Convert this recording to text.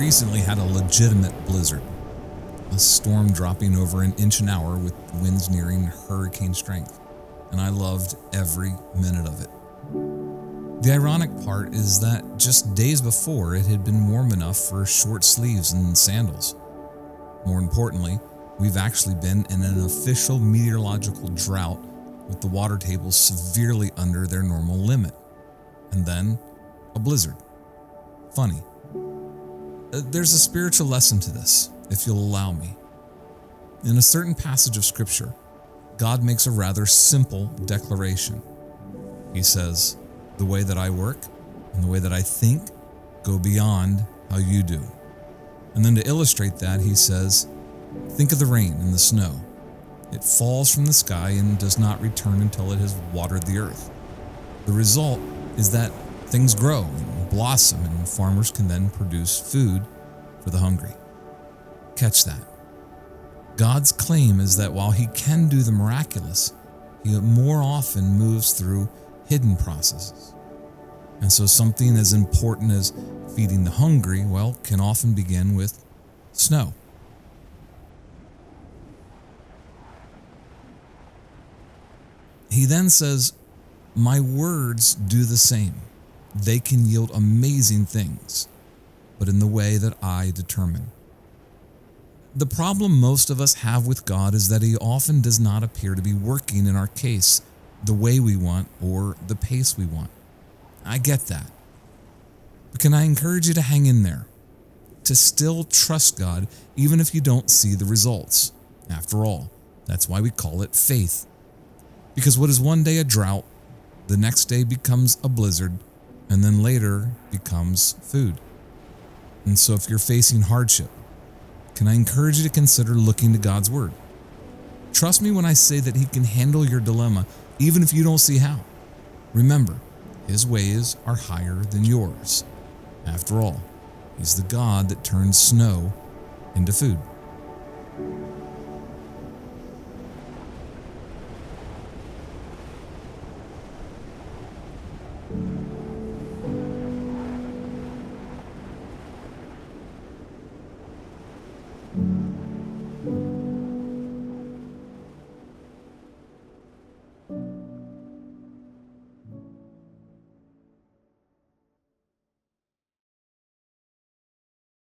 recently had a legitimate blizzard, a storm dropping over an inch an hour with winds nearing hurricane strength, and I loved every minute of it. The ironic part is that just days before it had been warm enough for short sleeves and sandals. More importantly, we've actually been in an official meteorological drought with the water tables severely under their normal limit. And then, a blizzard. Funny. There's a spiritual lesson to this, if you'll allow me. In a certain passage of Scripture, God makes a rather simple declaration. He says, "The way that I work and the way that I think go beyond how you do." And then to illustrate that, he says, "Think of the rain and the snow. It falls from the sky and does not return until it has watered the earth. The result is that things grow and blossom, and farmers can then produce food for the hungry." Catch that. God's claim is that while he can do the miraculous, he more often moves through hidden processes. And so something as important as feeding the hungry, well, can often begin with snow. He then says, "My words do the same. They can yield amazing things, but in the way that I determine." The problem most of us have with God is that he often does not appear to be working in our case the way we want or the pace we want. I get that. But can I encourage you to hang in there, to still trust God even if you don't see the results? After all, that's why we call it faith. Because what is one day a drought, the next day becomes a blizzard, and then later becomes food. And so if you're facing hardship, can I encourage you to consider looking to God's word? Trust me when I say that he can handle your dilemma even if you don't see how. Remember, his ways are higher than yours. After all, he's the God that turns snow into food.